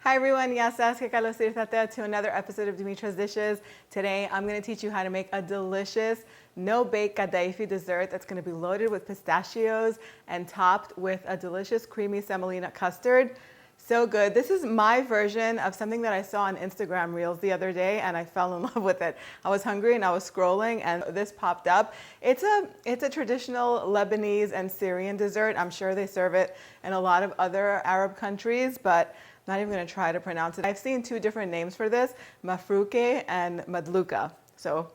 Hi everyone, yasas que kalos irtate to another episode of Dimitra's Dishes. Today I'm going to teach you how to make a delicious no-bake kadaifi dessert that's going to be loaded with pistachios and topped with a delicious creamy semolina custard. So good. This is my version of something that I saw on Instagram Reels the other day and I fell in love with it. I was hungry and I was scrolling and this popped up. It's a traditional Lebanese and Syrian dessert. I'm sure they serve it in a lot of other Arab countries, but I'm not even going to try to pronounce it. I've seen two different names for this, mafrouke and madluka. So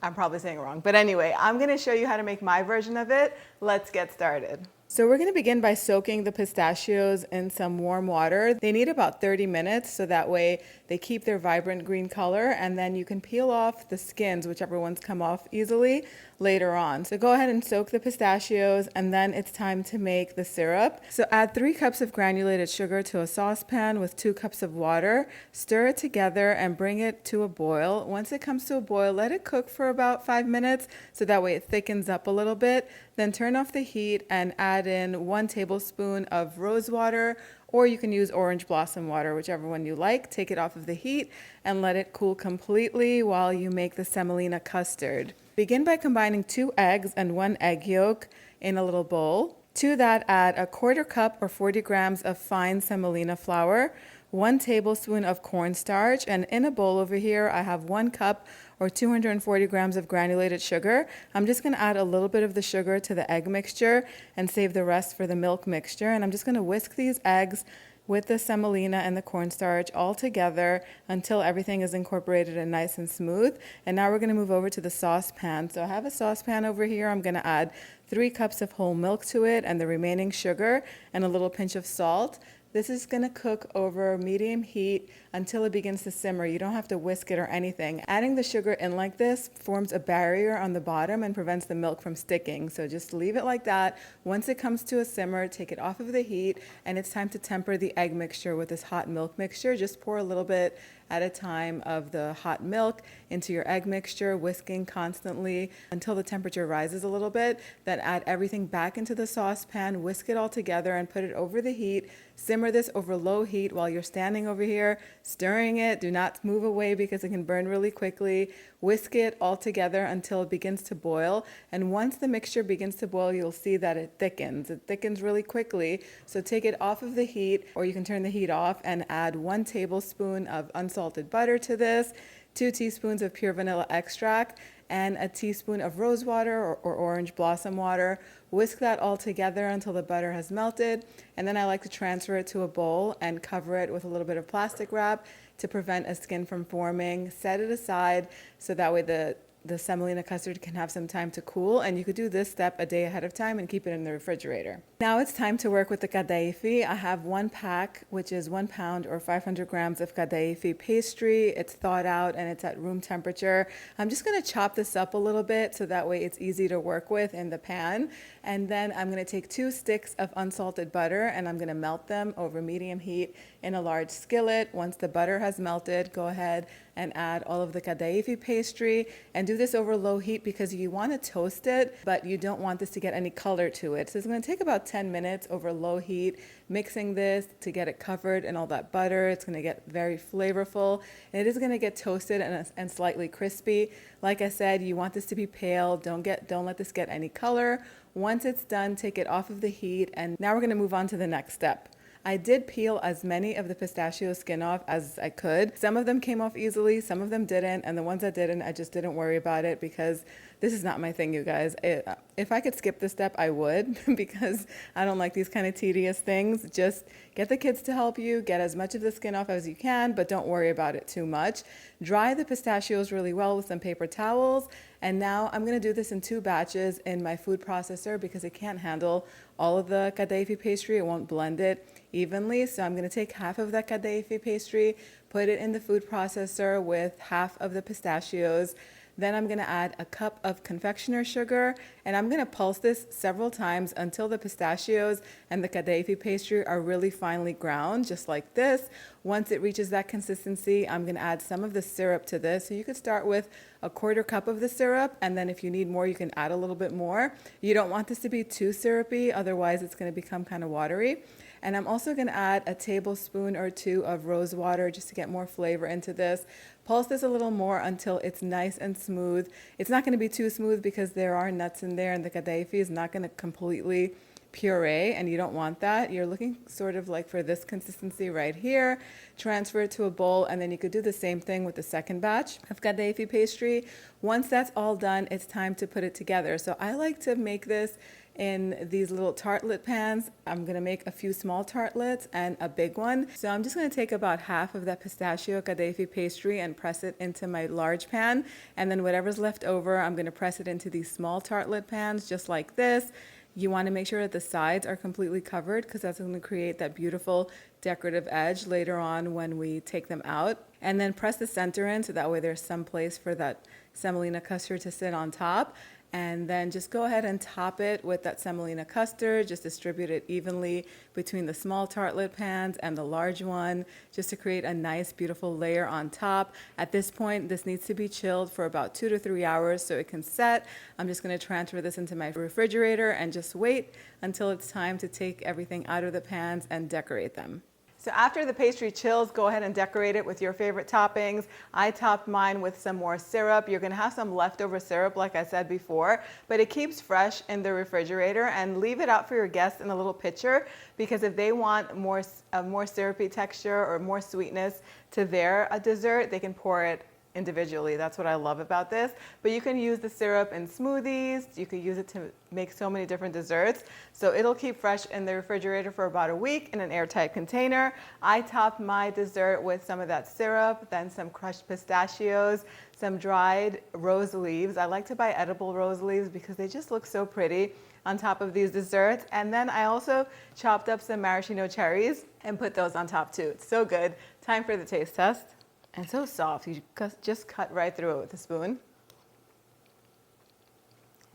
I'm probably saying it wrong. But anyway, I'm going to show you how to make my version of it. Let's get started. So we're going to begin by soaking the pistachios in some warm water. They need about 30 minutes, so that way they keep their vibrant green color, and then you can peel off the skins, whichever ones come off easily, later on. So go ahead and soak the pistachios, and then it's time to make the syrup. So add 3 cups of granulated sugar to a saucepan with 2 cups of water. Stir it together and bring it to a boil. Once it comes to a boil, let it cook for about 5 minutes, so that way it thickens up a little bit. Then turn off the heat and add in 1 tablespoon of rosewater, or you can use orange blossom water, whichever one you like. Take it off of the heat and let it cool completely while you make the semolina custard. Begin by combining 2 eggs and 1 egg yolk in a little bowl. To that, add a 1/4 cup or 40 grams of fine semolina flour, 1 tablespoon of cornstarch, and in a bowl over here I have 1 cup or 240 grams of granulated sugar. I'm just going to add a little bit of the sugar to the egg mixture and save the rest for the milk mixture. And I'm just going to whisk these eggs with the semolina and the cornstarch all together until everything is incorporated and nice and smooth. And now we're going to move over to the saucepan. So I have a saucepan over here. I'm going to add 3 cups of whole milk to it and the remaining sugar and a little pinch of salt. This is going to cook over medium heat until it begins to simmer. You don't have to whisk it or anything. Adding the sugar in like this forms a barrier on the bottom and prevents the milk from sticking. So just leave it like that. Once it comes to a simmer, take it off of the heat, and it's time to temper the egg mixture with this hot milk mixture. Just pour a little bit at a time of the hot milk into your egg mixture, whisking constantly until the temperature rises a little bit. Then add everything back into the saucepan, whisk it all together and put it over the heat. Simmer this over low heat while you're standing over here, stirring it. Do not move away because it can burn really quickly. Whisk it all together until it begins to boil. And once the mixture begins to boil, you'll see that it thickens. It thickens really quickly. So take it off of the heat, or you can turn the heat off and add 1 tablespoon of unsalted butter to this, 2 teaspoons of pure vanilla extract, and a teaspoon of rosewater or orange blossom water. Whisk that all together until the butter has melted, and then I like to transfer it to a bowl and cover it with a little bit of plastic wrap to prevent a skin from forming. Set it aside so that way the semolina custard can have some time to cool, and you could do this step a day ahead of time and keep it in the refrigerator. Now it's time to work with the kadaifi. I have 1 pack, which is 1 pound or 500 grams of kadaifi pastry. It's thawed out and it's at room temperature. I'm just going to chop this up a little bit so that way it's easy to work with in the pan. And then I'm going to take 2 sticks of unsalted butter and I'm going to melt them over medium heat in a large skillet. Once the butter has melted, go ahead and add all of the kadaifi pastry, and do this over low heat because you want to toast it, but you don't want this to get any color to it. So it's going to take about 10 minutes over low heat, mixing this to get it covered in all that butter. It's going to get very flavorful, and it is going to get toasted and slightly crispy. Like I said, you want this to be pale. Don't let this get any color. Once it's done, take it off of the heat, and now we're going to move on to the next step. I did peel as many of the pistachio skin off as I could. Some of them came off easily, some of them didn't, and the ones that didn't, I just didn't worry about it because this is not my thing, you guys. If I could skip this step, I would because I don't like these kind of tedious things. Just get the kids to help you, get as much of the skin off as you can, but don't worry about it too much. Dry the pistachios really well with some paper towels, and now I'm going to do this in 2 batches in my food processor because it can't handle all of the kadaifi pastry. It won't blend it evenly. So I'm going to take half of that kadaifi pastry, put it in the food processor with half of the pistachios. Then I'm going to add a cup of confectioner sugar, and I'm going to pulse this several times until the pistachios and the kadaifi pastry are really finely ground, just like this. Once it reaches that consistency, I'm going to add some of the syrup to this. So you could start with a 1/4 cup of the syrup, and then if you need more, you can add a little bit more. You don't want this to be too syrupy, otherwise it's going to become kind of watery. And I'm also gonna add a tablespoon or two of rosewater just to get more flavor into this. Pulse this a little more until it's nice and smooth. It's not gonna be too smooth because there are nuts in there and the kadaifi is not gonna completely puree, and you don't want that. You're looking sort of like for this consistency right here. Transfer it to a bowl, and then you could do the same thing with the second batch of kadaifi pastry. Once that's all done, it's time to put it together. So I like to make this in these little tartlet pans. I'm gonna make a few small tartlets and a big one. So I'm just gonna take about half of that pistachio kadaifi pastry and press it into my large pan. And then whatever's left over, I'm gonna press it into these small tartlet pans just like this. You want to make sure that the sides are completely covered because that's going to create that beautiful decorative edge later on when we take them out. And then press the center in so that way there's some place for that semolina custard to sit on top. And then just go ahead and top it with that semolina custard. Just distribute it evenly between the small tartlet pans and the large one, just to create a nice, beautiful layer on top. At this point, this needs to be chilled for about 2 to 3 hours so it can set. I'm just gonna transfer this into my refrigerator and just wait until it's time to take everything out of the pans and decorate them. So after the pastry chills, go ahead and decorate it with your favorite toppings. I topped mine with some more syrup. You're gonna have some leftover syrup, like I said before, but it keeps fresh in the refrigerator, and leave it out for your guests in a little pitcher, because if they want a more syrupy texture or more sweetness to their dessert, they can pour it individually. That's what I love about this. But you can use the syrup in smoothies. You could use it to make so many different desserts. So it'll keep fresh in the refrigerator for about a week in an airtight container. I topped my dessert with some of that syrup, then some crushed pistachios, some dried rose leaves. I like to buy edible rose leaves because they just look so pretty on top of these desserts. And then I also chopped up some maraschino cherries and put those on top too. It's so good. Time for the taste test. And so soft, you just cut right through it with a spoon.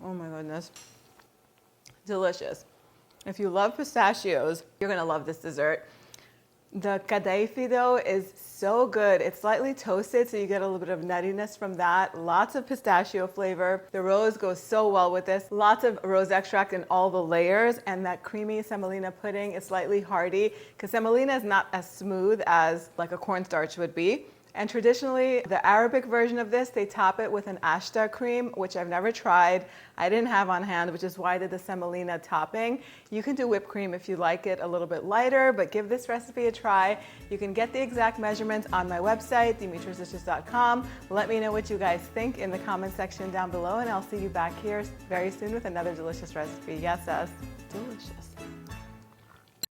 Oh my goodness. Delicious. If you love pistachios, you're gonna love this dessert. The kadaifi though is so good. It's slightly toasted, so you get a little bit of nuttiness from that. Lots of pistachio flavor. The rose goes so well with this. Lots of rose extract in all the layers, and that creamy semolina pudding is slightly hearty because semolina is not as smooth as like a cornstarch would be. And traditionally, the Arabic version of this, they top it with an ashta cream, which I've never tried. I didn't have on hand, which is why I did the semolina topping. You can do whipped cream if you like it a little bit lighter, but give this recipe a try. You can get the exact measurements on my website, dimitrasdishes.com. Let me know what you guys think in the comment section down below, and I'll see you back here very soon with another delicious recipe. Yes, delicious.